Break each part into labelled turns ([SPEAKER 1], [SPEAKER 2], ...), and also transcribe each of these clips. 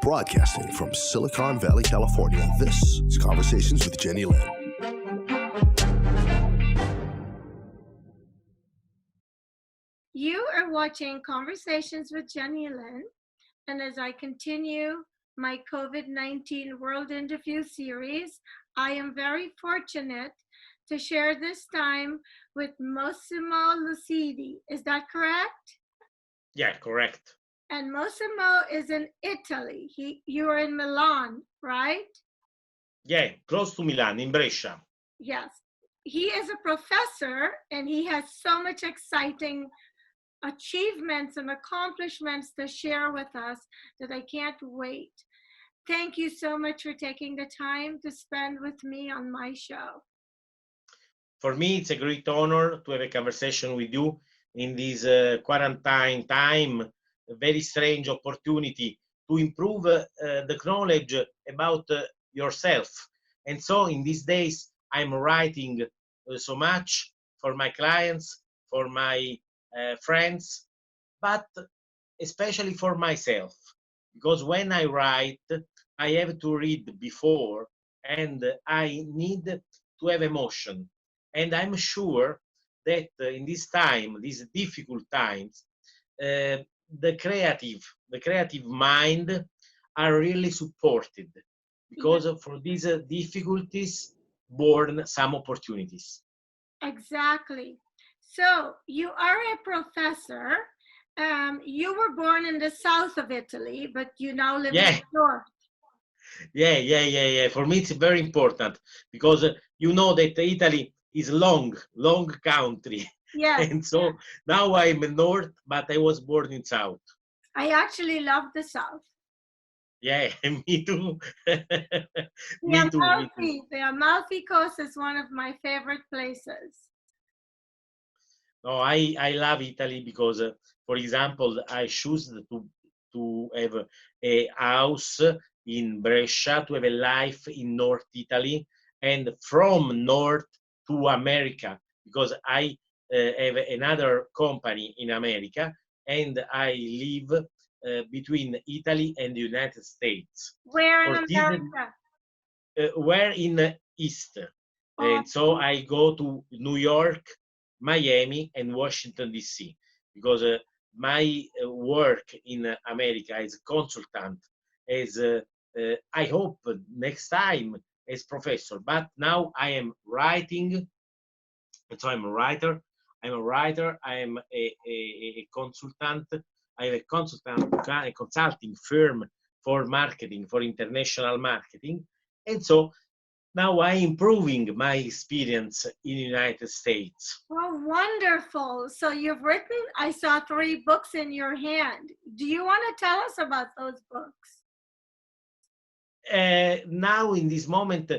[SPEAKER 1] Broadcasting from Silicon Valley, California, this is Conversations with Jennylyn.
[SPEAKER 2] You are watching Conversations with Jennylyn, and as I continue my COVID-19 World Interview series, I am very fortunate to share this time with Massimo Lucidi. Is that correct?
[SPEAKER 3] Yeah, correct.
[SPEAKER 2] And Massimo is in Italy. You are in Milan, right?
[SPEAKER 3] Yeah, close to Milan, in Brescia.
[SPEAKER 2] Yes. He is a professor, and he has so much exciting achievements and accomplishments to share with us that I can't wait. Thank you so much for taking the time to spend with me on my show.
[SPEAKER 3] For me, it's a great honor to have a conversation with you in this quarantine time, a very strange opportunity to improve the knowledge about yourself. And so in these days, I'm writing so much for my clients, for my friends, but especially for myself, because when I write, I have to read before and I need to have emotion. And I'm sure that in this time, these difficult times, the creative mind are really supported, because for these difficulties born some opportunities.
[SPEAKER 2] Exactly. So you are a professor. You were born in the south of Italy, but you now live in the north.
[SPEAKER 3] Yeah. For me, it's very important because you know that Italy is long country.
[SPEAKER 2] Yes.
[SPEAKER 3] And so now I'm in north, but I was born in south.
[SPEAKER 2] I actually love the south.
[SPEAKER 3] Yeah, me too.
[SPEAKER 2] Me too. The Amalfi Coast is one of my favorite places.
[SPEAKER 3] No, I love Italy because, for example, I choose to have a house in Brescia, to have a life in North Italy, and from North to America, because I have another company in America, and I live between Italy and the United States.
[SPEAKER 2] Where in America?
[SPEAKER 3] Where in East. And so I go to New York, Miami, and Washington, D.C., because my work in America as a consultant, as I hope next time as professor. But now I am writing, and so I'm a writer. I am a consultant. I have a consulting firm for marketing, for international marketing. And so now I'm improving my experience in the United States.
[SPEAKER 2] Well, wonderful. So you've written, I saw 3 books in your hand. Do you want to tell us about those books?
[SPEAKER 3] Now, in this moment,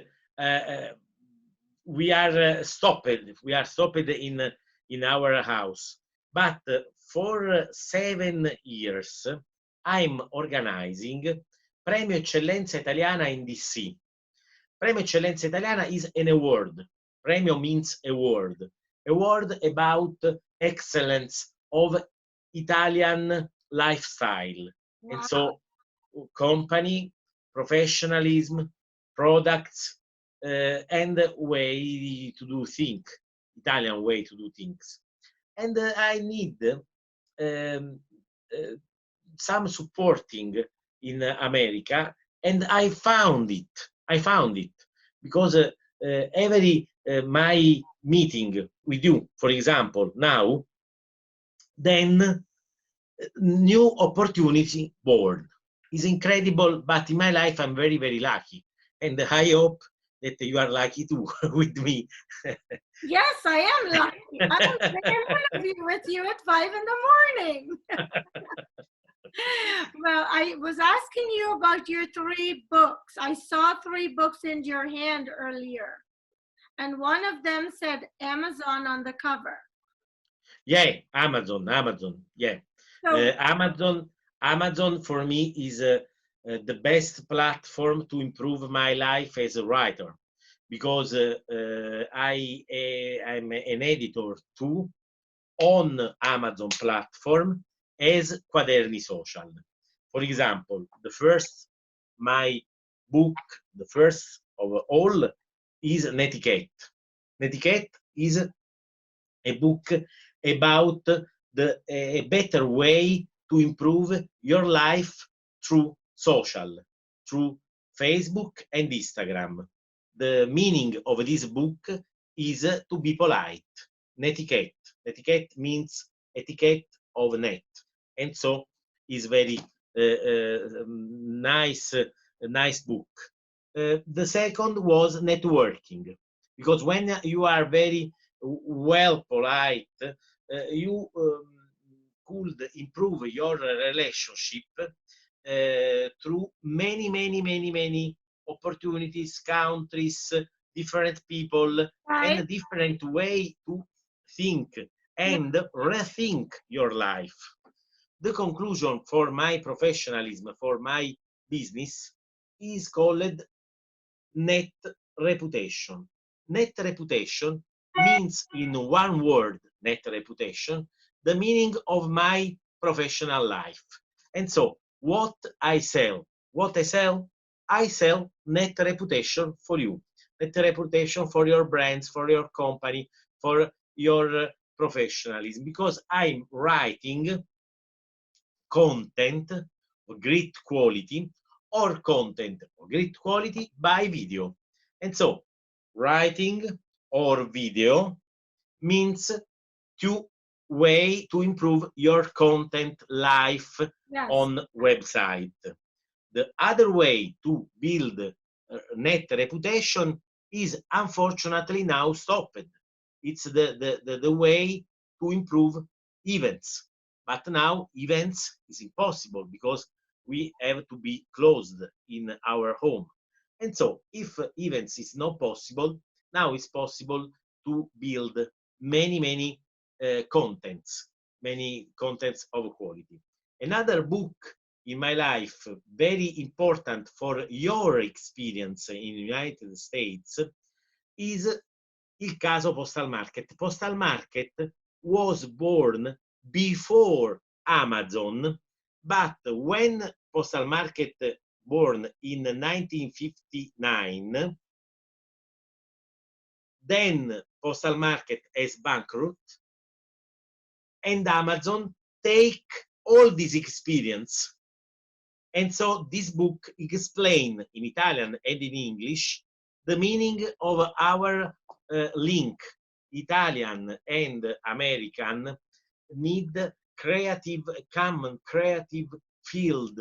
[SPEAKER 3] we are stopped. We are stopped in our house. But for 7 years, I'm organizing Premio Eccellenza Italiana in DC. Premio Eccellenza Italiana is an award. Premio means award. Award about excellence of Italian lifestyle. Wow. And so company, professionalism, products, and way to do things, Italian way to do things. And I need some supporting in America, and I found it because every my meeting with you, for example, now, then new opportunity born. Is incredible, but in my life I'm very, very lucky, and I hope that you are lucky too with me.
[SPEAKER 2] Yes, I am lucky. I'm going to interview with you at 5 a.m. Well, I was asking you about your 3 books. I saw 3 books in your hand earlier, and one of them said Amazon on the cover.
[SPEAKER 3] Yeah, Amazon. Yeah, so, Amazon for me is the best platform to improve my life as a writer, because I'm an editor too on Amazon platform as Quaderni Social. For example, the first my book, the first of all, is Netiquette. Netiquette is a book about a better way to improve your life through social, through Facebook and Instagram. The meaning of this book is to be polite. Netiquette. Netiquette means etiquette of net, and so is very nice book. The second was networking, because when you are very well polite, you could improve your relationship through many opportunities, countries, different people,
[SPEAKER 2] Right.
[SPEAKER 3] and a different way to think and rethink your life. The conclusion for my professionalism, for my business, is called net reputation. Net reputation means, in one word, net reputation, the meaning of my professional life. And so, what I sell, I sell net reputation for you, net reputation for your brands, for your company, for your professionalism, because I'm writing content of great quality, or content of great quality by video. And so writing or video means two way to improve your content life on website. The other way to build net reputation is unfortunately now stopped. It's the way to improve events. But now events is impossible because we have to be closed in our home. And so if events is not possible, now it's possible to build many contents of quality. Another book in my life, very important for your experience in the United States, is Il caso Postal Market. Postal Market was born before Amazon, but when Postal Market born in 1959, then Postal Market is bankrupt, and Amazon take all this experience. And so this book explains in Italian and in English the meaning of our link. Italian and American need common creative field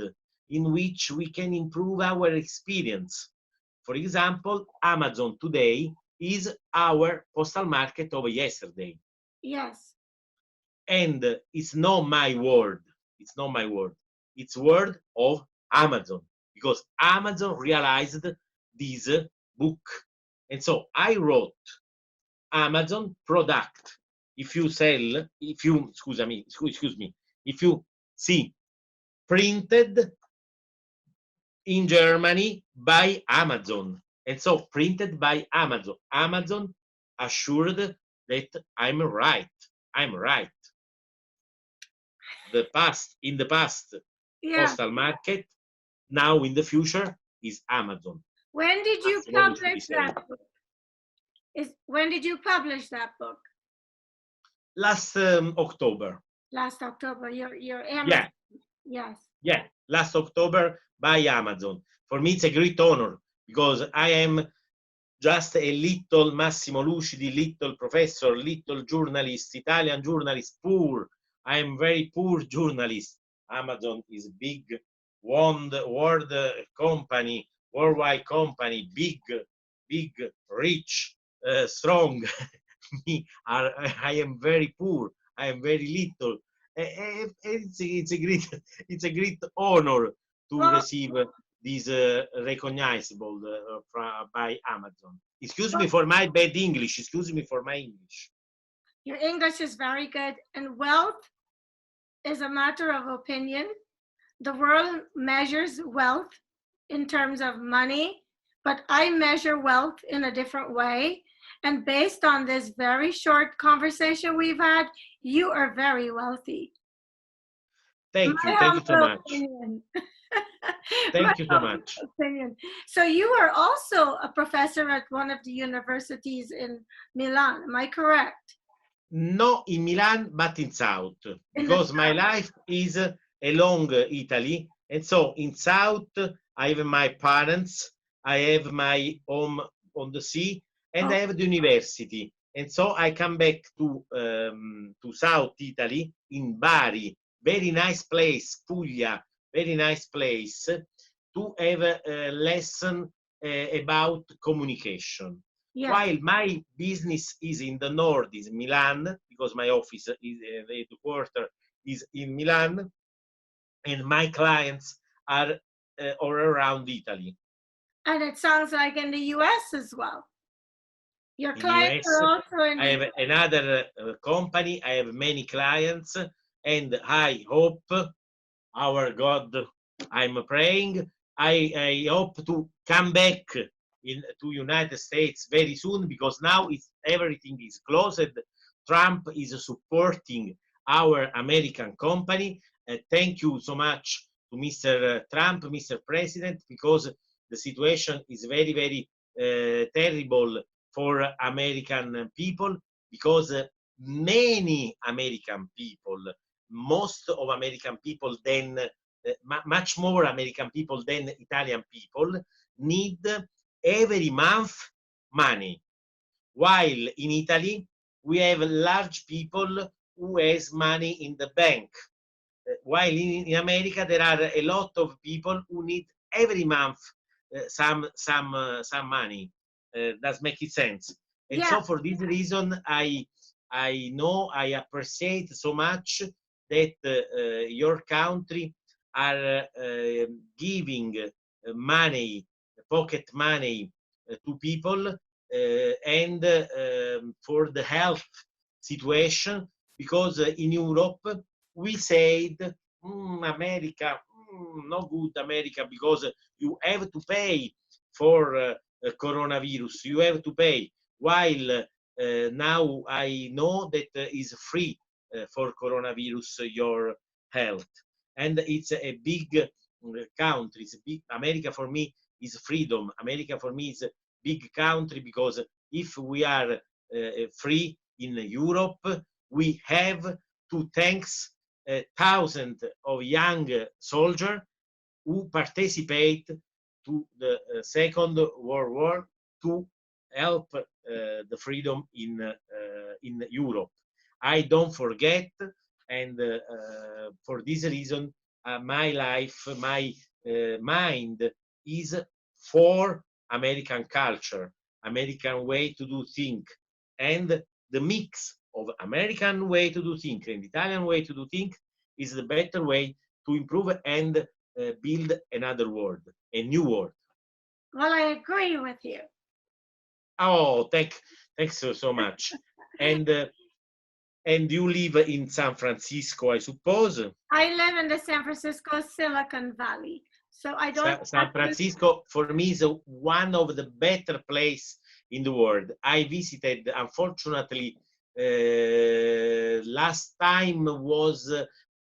[SPEAKER 3] in which we can improve our experience. For example, Amazon today is our Postal Market of yesterday.
[SPEAKER 2] Yes.
[SPEAKER 3] And it's not my word. It's not my word. It's word of Amazon, because Amazon realized this book. And so I wrote Amazon product. If you sell, if you, excuse me, if you see printed in Germany by Amazon, and so printed by Amazon, Amazon assured that I'm right. I'm right. In the past, Postal Market, now in the future is Amazon.
[SPEAKER 2] When did you publish that book? When did you publish that book?
[SPEAKER 3] Last October.
[SPEAKER 2] Last October, your Amazon.
[SPEAKER 3] Yeah, last October by Amazon. For me, it's a great honor, because I am just a little Massimo Lucidi, little professor, little journalist, Italian journalist, poor. I am very poor journalist. Amazon is big, world company, worldwide company, big, rich, strong. Me, I am very poor. I am very little. It's a great honor to receive this recognizable by Amazon. Excuse me for my bad English. Excuse me for my English.
[SPEAKER 2] Your English is very good, and wealth is a matter of opinion. The world measures wealth in terms of money, but I measure wealth in a different way. And based on this very short conversation we've had, you are very wealthy.
[SPEAKER 3] Thank you so much. Thank you so
[SPEAKER 2] My
[SPEAKER 3] much.
[SPEAKER 2] opinion. So you are also a professor at one of the universities in Milan. Am I correct?
[SPEAKER 3] Not in Milan, but in South,
[SPEAKER 2] In the
[SPEAKER 3] because my life is along Italy. And so in South, I have my parents, I have my home on the sea, and I
[SPEAKER 2] oh,
[SPEAKER 3] have the university. And so I come back to South Italy in Bari, very nice place, Puglia, very nice place, to have a lesson about communication.
[SPEAKER 2] yes.
[SPEAKER 3] While my business is in the north, is Milan, because my office is the headquarter is in Milan, and my clients are all around Italy.
[SPEAKER 2] And it sounds like in the US as well. Your
[SPEAKER 3] In
[SPEAKER 2] clients
[SPEAKER 3] US,
[SPEAKER 2] are also in
[SPEAKER 3] I
[SPEAKER 2] the
[SPEAKER 3] have another company. I have many clients, and I hope, our God, I'm praying. I hope to come back to United States very soon, because now everything is closed. Trump is supporting our American company. Thank you so much to Mr. Trump, Mr. President, because the situation is very, very terrible for American people, because many American people, most of American people than much more American people than Italian people, need every month money. While in Italy, we have large people who has money in the bank. While in America, there are a lot of people who need every month some money. Does make it sense? And
[SPEAKER 2] yeah.
[SPEAKER 3] so for this reason, I know, I appreciate so much that your country are giving money, pocket money to people, and for the health situation, because in Europe we said, America, no good America, because you have to pay for coronavirus, you have to pay. While now I know that is free for coronavirus, your health. And it's a big country. It's a big, America for me is freedom. America for me is a big country, because if we are free in Europe, we have to thanks thousands of young soldiers who participate to the Second World War to help the freedom in Europe. I don't forget, and for this reason, my life, my mind is for American culture, American way to do things, and the mix of American way to do things and Italian way to do things is the better way to improve and build another world, a new world.
[SPEAKER 2] Well, I agree with you.
[SPEAKER 3] Oh, thanks so much. And you live in San Francisco, I suppose.
[SPEAKER 2] I live in the San Francisco Silicon Valley, so I don't
[SPEAKER 3] San Francisco for me is one of the better place in the world. I visited, unfortunately, last time was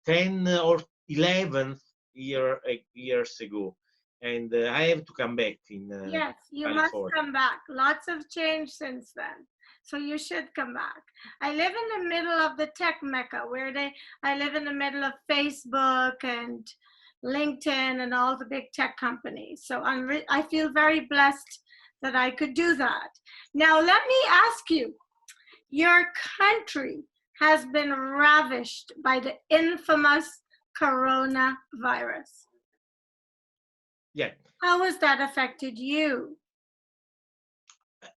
[SPEAKER 3] 10 or 11 years ago, and I have to come back in
[SPEAKER 2] yes, you must
[SPEAKER 3] California.
[SPEAKER 2] come back. Lots of change since then. So you should come back. I live in the middle of the tech mecca, I live in the middle of Facebook and LinkedIn and all the big tech companies. So I feel very blessed that I could do that. Now let me ask you, your country has been ravished by the infamous coronavirus.
[SPEAKER 3] Yeah,
[SPEAKER 2] How has that affected you?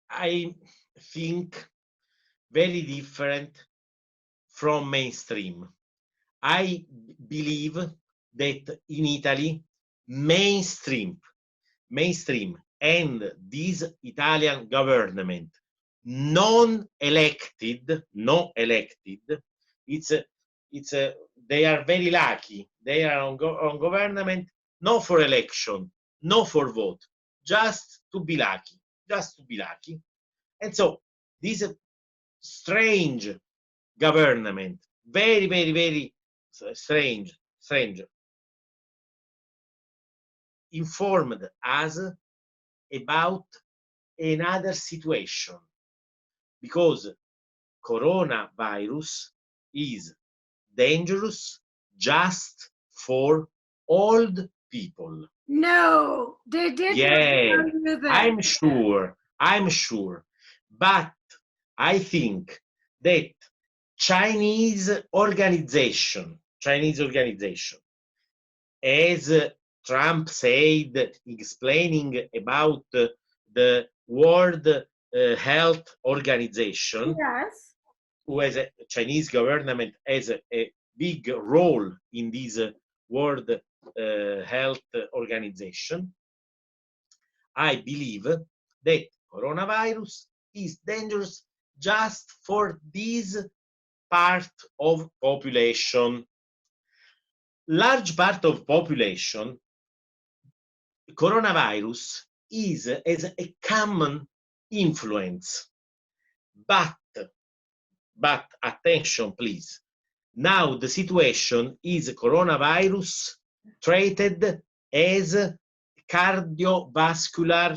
[SPEAKER 3] I think very different from mainstream. I believe that in Italy, mainstream, and this Italian government, non-elected, they are very lucky. They are on government, not for election, not for vote, just to be lucky, And so this strange government, very, very, very strange. informed us about another situation, because coronavirus is dangerous just for old people.
[SPEAKER 2] No, they did not
[SPEAKER 3] Yeah,
[SPEAKER 2] tell you that.
[SPEAKER 3] I'm sure. But I think that Chinese organization, as Trump said, explaining about the World Health Organization,
[SPEAKER 2] Yes.
[SPEAKER 3] who has a Chinese government has a big role in this World Health Organization. I believe that coronavirus is dangerous just for this part of population. Large part of population, coronavirus has a common influence, but attention please. Now the situation is coronavirus treated as cardiovascular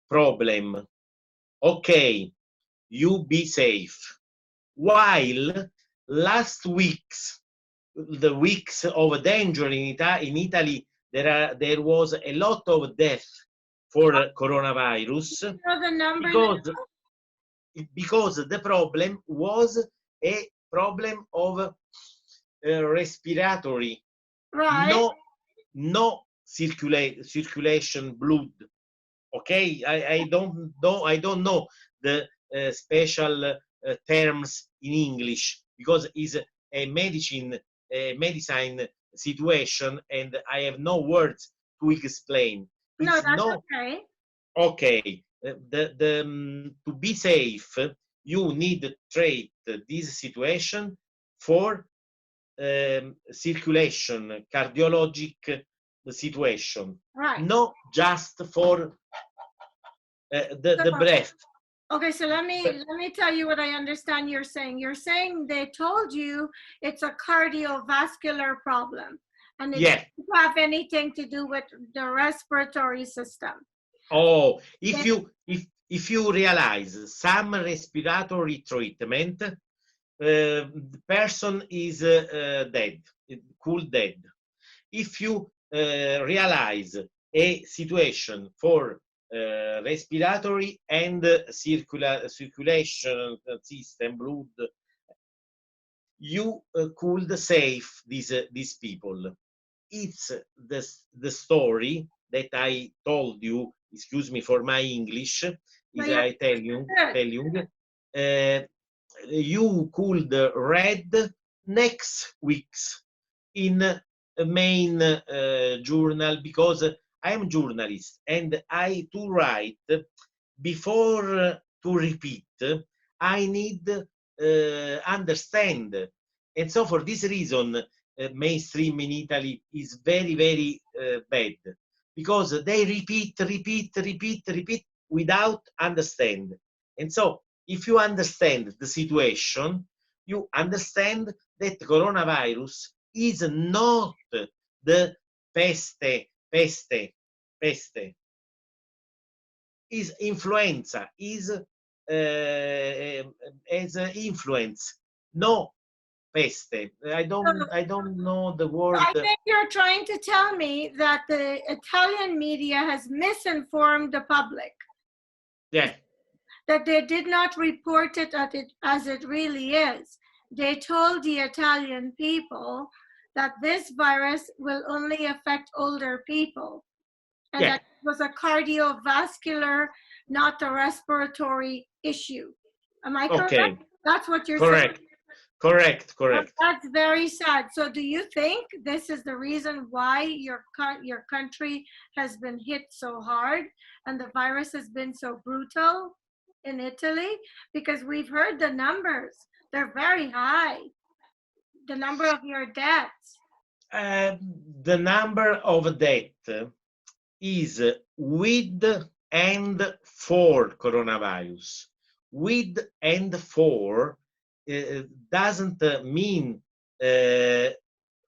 [SPEAKER 3] problem. Okay, you be safe. While last weeks, the weeks of danger in Italy, there was a lot of death for coronavirus,
[SPEAKER 2] You know the number
[SPEAKER 3] because the problem was a problem of respiratory,
[SPEAKER 2] right?
[SPEAKER 3] no circulation blood. Okay, I don't know the special terms in English, because it's a medicine situation, and I have no words to explain.
[SPEAKER 2] No,
[SPEAKER 3] It's
[SPEAKER 2] that's
[SPEAKER 3] no
[SPEAKER 2] okay.
[SPEAKER 3] okay. To be safe, you need to treat this situation for circulation, cardiologic situation,
[SPEAKER 2] Right.
[SPEAKER 3] not just for the
[SPEAKER 2] So-
[SPEAKER 3] breath.
[SPEAKER 2] Okay, so let me tell you what I understand you're saying. You're saying they told you it's a cardiovascular problem, and it
[SPEAKER 3] Yeah.
[SPEAKER 2] doesn't have anything to do with the respiratory system.
[SPEAKER 3] Oh, if you realize some respiratory treatment, the person is dead, cool dead. If you realize a situation for respiratory and circulation system, blood, you could save these people. It's the story that I told you. Excuse me for my English. Is
[SPEAKER 2] No,
[SPEAKER 3] I tell you, you could read next week's in a main journal, because I am journalist and I to write before to repeat. I need understand, and so for this reason mainstream in Italy is very bad, because they repeat without understand. And so if you understand the situation, you understand that coronavirus is not the peste, is influenza, is as influence, no peste. I don't know the word.
[SPEAKER 2] I think you're trying to tell me that the Italian media has misinformed the public.
[SPEAKER 3] Yeah.
[SPEAKER 2] That they did not report it as it really is. They told the Italian people that this virus will only affect older people, and
[SPEAKER 3] Yeah.
[SPEAKER 2] that it was a cardiovascular, not a respiratory issue. Am I correct?
[SPEAKER 3] Okay.
[SPEAKER 2] That's what you're
[SPEAKER 3] Correct.
[SPEAKER 2] saying?
[SPEAKER 3] Correct.
[SPEAKER 2] That's very sad. So do you think this is the reason why your country has been hit so hard and the virus has been so brutal in Italy? Because we've heard the numbers. They're very high. The number of your deaths.
[SPEAKER 3] The number of death is with and for coronavirus. With and for doesn't mean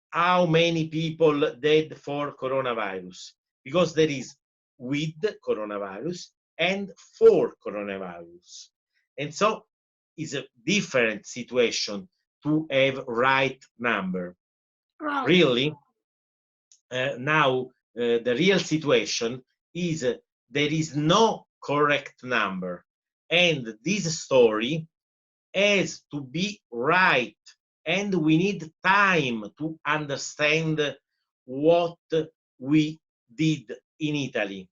[SPEAKER 3] how many people dead for coronavirus. because there is with coronavirus and for coronavirus. And so it's a different situation to have right number.
[SPEAKER 2] Right.
[SPEAKER 3] Really, now the real situation is there is no correct number, and this story has to be right, and we need time to understand what we did in Italy.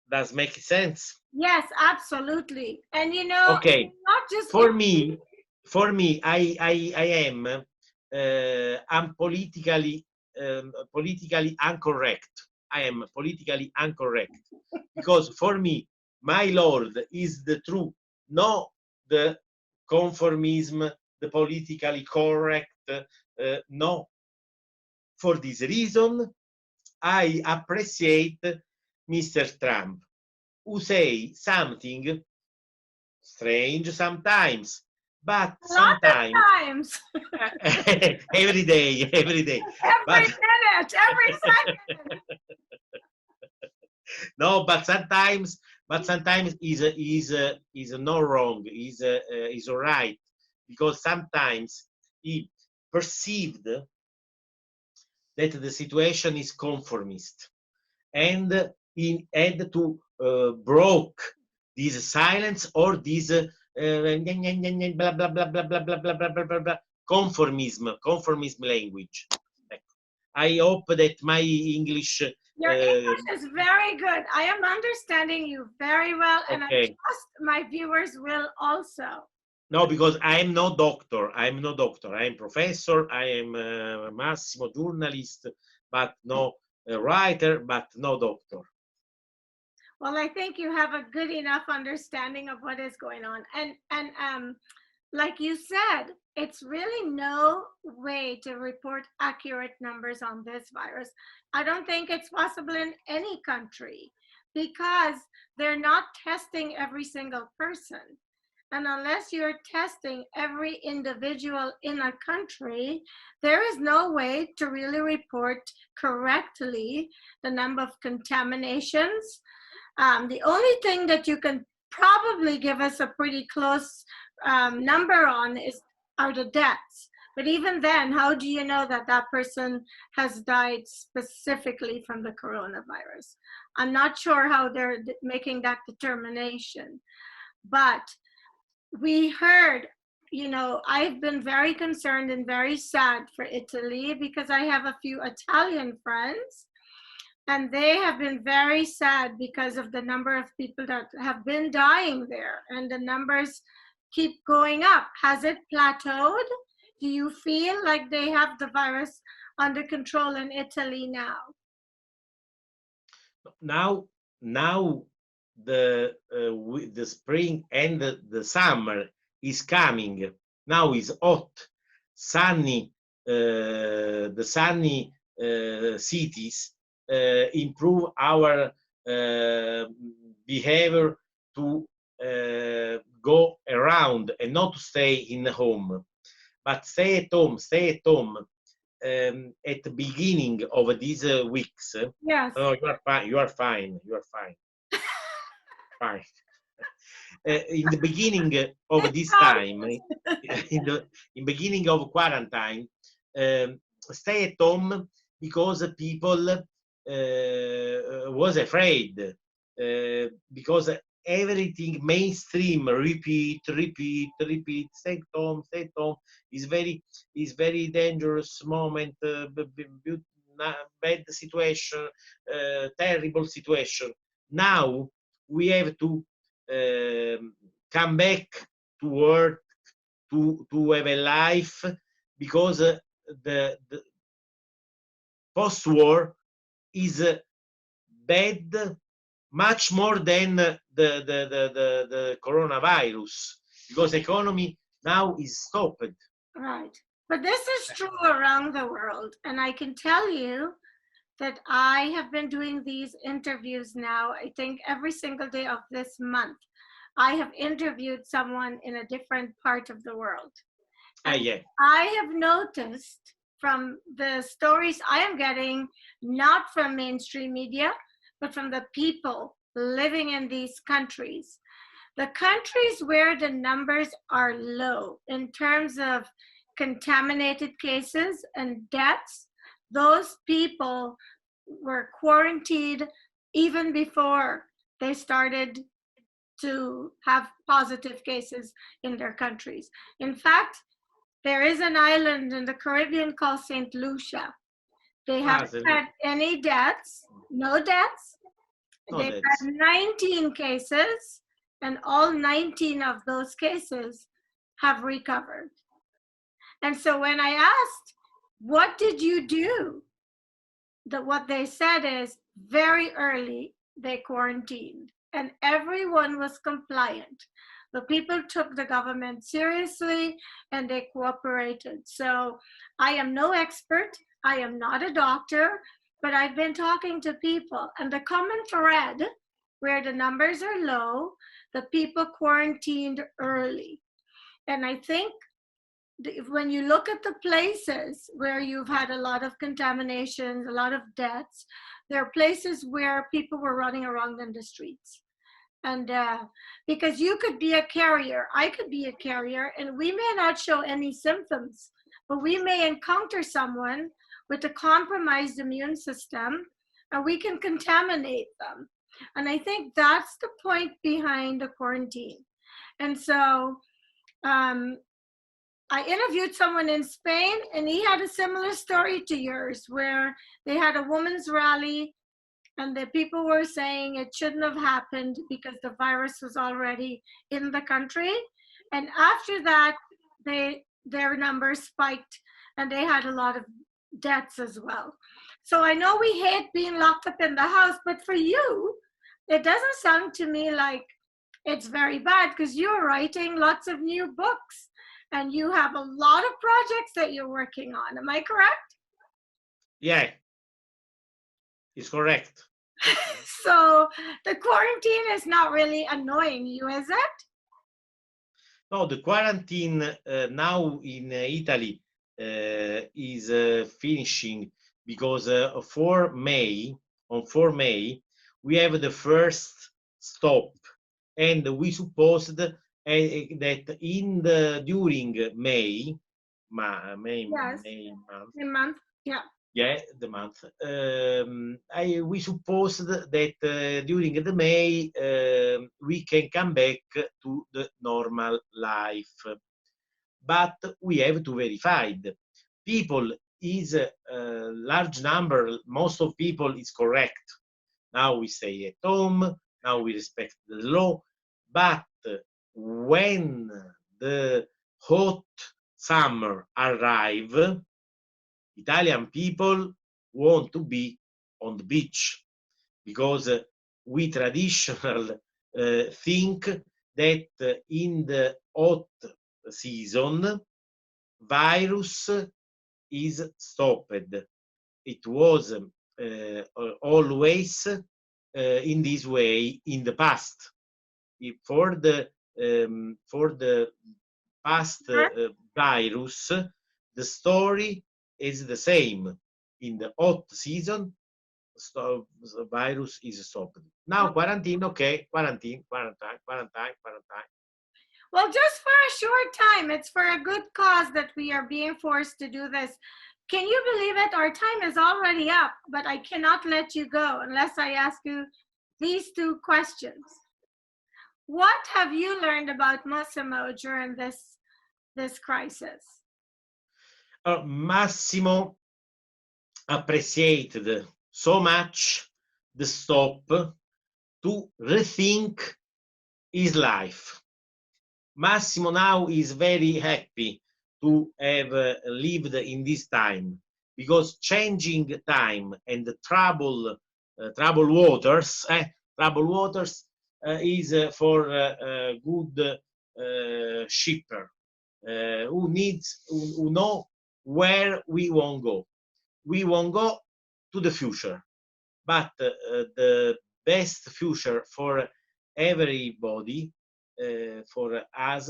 [SPEAKER 3] Does make sense?
[SPEAKER 2] Yes, absolutely. And you know,
[SPEAKER 3] Okay.
[SPEAKER 2] not just
[SPEAKER 3] For me, I am I'm politically incorrect. I am politically incorrect because for me, my Lord is the true, not the conformism, the politically correct. No. For this reason, I appreciate Mr. Trump, who say something strange sometimes, but
[SPEAKER 2] a lot
[SPEAKER 3] sometimes
[SPEAKER 2] of times,
[SPEAKER 3] every day, every day.
[SPEAKER 2] every
[SPEAKER 3] But
[SPEAKER 2] minute, every second.
[SPEAKER 3] no, but sometimes is not wrong. Is all right because sometimes he perceived that the situation is conformist, and he had to broke this silence or this blah blah blah blah blah blah blah blah blah blah blah conformism language. I hope that my English
[SPEAKER 2] Your English is very good. I am understanding you very well, and I
[SPEAKER 3] okay.
[SPEAKER 2] trust my viewers will also.
[SPEAKER 3] No, because I am no doctor. I am no doctor. I am professor. I am Massimo journalist, but no writer, but no doctor.
[SPEAKER 2] Well, I think you have a good enough understanding of what is going on. And like you said, it's really no way to report accurate numbers on this virus. I don't think it's possible in any country because they're not testing every single person. And unless you're testing every individual in a country, there is no way to really report correctly the number of contaminations. The only thing that you can probably give us a pretty close number on are the deaths. But even then, how do you know that that person has died specifically from the coronavirus? I'm not sure how they're making that determination. But we heard, you know, I've been very concerned and very sad for Italy because I have a few Italian friends. And they have been very sad because of the number of people that have been dying there. And the numbers keep going up. Has it plateaued? Do you feel like they have the virus under control in Italy now?
[SPEAKER 3] Now the spring and the summer is coming. Now is hot, sunny. The sunny cities improve our behavior to go around and not to stay in home, but stay at home. At the beginning of these weeks.
[SPEAKER 2] Yes.
[SPEAKER 3] Oh, you are fine. You are fine. You are fine. Fine. In the beginning of this time, in the beginning of quarantine, stay at home because people was afraid because everything mainstream repeat stay at home is very dangerous moment, bad situation, terrible situation. Now we have to come back to work, to have a life, because the post-war is bad much more than the coronavirus, because economy now is stopped.
[SPEAKER 2] Right. But this is true around the world. And I can tell you that I have been doing these interviews now, I think every single day of this month. I have interviewed someone in a different part of the world.
[SPEAKER 3] Yeah.
[SPEAKER 2] I have noticed from the stories I am getting, not from mainstream media, but from the people living in these countries. The countries where the numbers are low in terms of contaminated cases and deaths, those people were quarantined even before they started to have positive cases in their countries. In fact, there is an island in the Caribbean called St. Lucia. They haven't had any deaths, no deaths. They've had 19 cases, and all 19 of those cases have recovered. And so when I asked, what did you do? What they said is, very early, they quarantined, and everyone was compliant. The people took the government seriously, and they cooperated. So I am no expert. I am not a doctor, but I've been talking to people, and the common thread where the numbers are low, the people quarantined early. And I think when you look at the places where you've had a lot of contaminations, a lot of deaths, there are places where people were running around in the streets. And because you could be a carrier, I could be a carrier, and we may not show any symptoms, but we may encounter someone with a compromised immune system, and we can contaminate them. And I think that's the point behind the quarantine. And so I interviewed someone in Spain, and he had a similar story to yours, where they had a women's rally, and the people were saying it shouldn't have happened because the virus was already in the country. And after that, their numbers spiked, and they had a lot of deaths as well. So I know we hate being locked up in the house, but for you, it doesn't sound to me like it's very bad, because you're writing lots of new books and you have a lot of projects that you're working on. Am I correct?
[SPEAKER 3] Yeah, it's correct.
[SPEAKER 2] So the quarantine is not really annoying you, is it?
[SPEAKER 3] No, the quarantine now in Italy is finishing, because on 4 May, we have the first stop, and we supposed that during May
[SPEAKER 2] Yes.
[SPEAKER 3] month,
[SPEAKER 2] yeah.
[SPEAKER 3] Yeah, the month. We supposed that during the May we can come back to the normal life, but we have to verify. People is a large number. Most of people is correct. Now we stay at home. Now we respect the law. But when the hot summer arrive, Italian people want to be on the beach, because we traditional think that in the hot season virus is stopped. It was always in this way in the past. For the past virus, the story is the same. In the hot season, the virus is stopped. Now quarantine, okay, quarantine.
[SPEAKER 2] Well, just for a short time. It's for a good cause that we are being forced to do this. Can you believe it? Our time is already up, but I cannot let you go unless I ask you these two questions. What have you learned about Massimo during this crisis?
[SPEAKER 3] Massimo appreciated so much the stop to rethink his life. Massimo now is very happy to have lived in this time, because changing time and the trouble waters is for a good shipper who know where we won't go. We won't go to the future, but the best future for everybody, for us,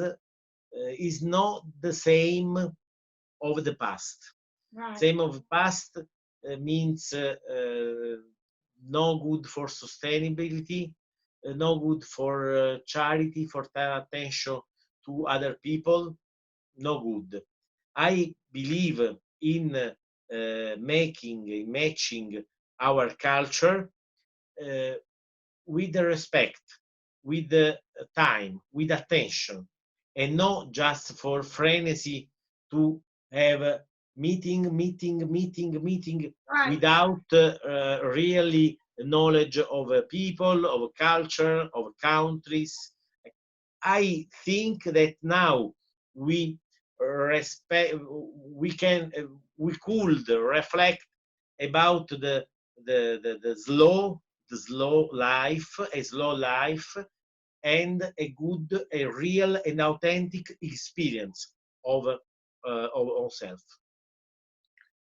[SPEAKER 3] is not the same of the past.
[SPEAKER 2] Right.
[SPEAKER 3] Same of past means no good for sustainability, no good for charity, for attention to other people, no good. I believe in matching our culture with the respect, with the time, with attention, and not just for frenzy to have a meeting
[SPEAKER 2] Right.
[SPEAKER 3] without really knowledge of people, of culture, of countries. I think that now we we could reflect about the slow life, a slow life, and a real and authentic experience of ourselves.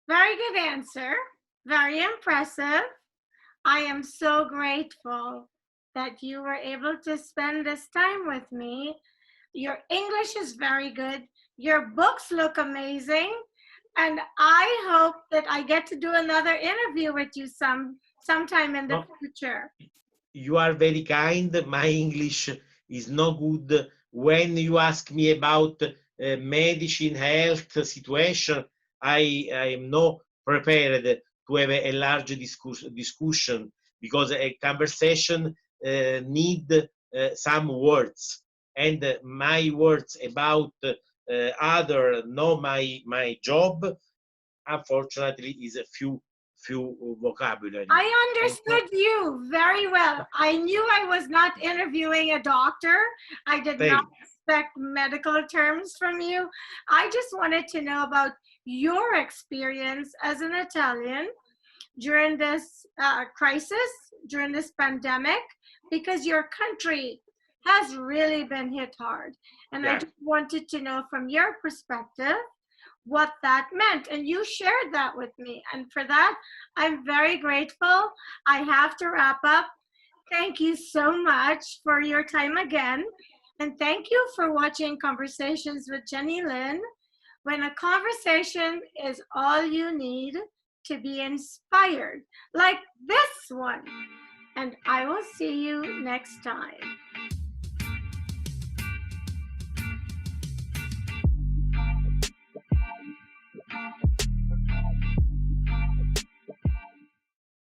[SPEAKER 2] Very good answer. Very impressive. I am so grateful that you were able to spend this time with me. Your English is very good. Your books look amazing. And I hope that I get to do another interview with you sometime in the
[SPEAKER 3] No,
[SPEAKER 2] future.
[SPEAKER 3] you are very kind. My English is no good. When you ask me about medicine, health situation, I am not prepared to have a large discussion, because a conversation need some words, and my words about other, no, my job, unfortunately, is a few vocabulary.
[SPEAKER 2] I
[SPEAKER 3] And so,
[SPEAKER 2] understood you very well. I knew I was not interviewing a doctor. I did not
[SPEAKER 3] thank
[SPEAKER 2] expect medical terms from you. I just wanted to know about your experience as an Italian during this crisis, during this pandemic, because your country has really been hit hard. And I
[SPEAKER 3] yeah.
[SPEAKER 2] just wanted to know from your perspective what that meant. And you shared that with me. And for that, I'm very grateful. I have to wrap up. Thank you so much for your time again. And thank you for watching Conversations with Jennylyn. When a conversation is all you need to be inspired, like this one. And I will see you next time.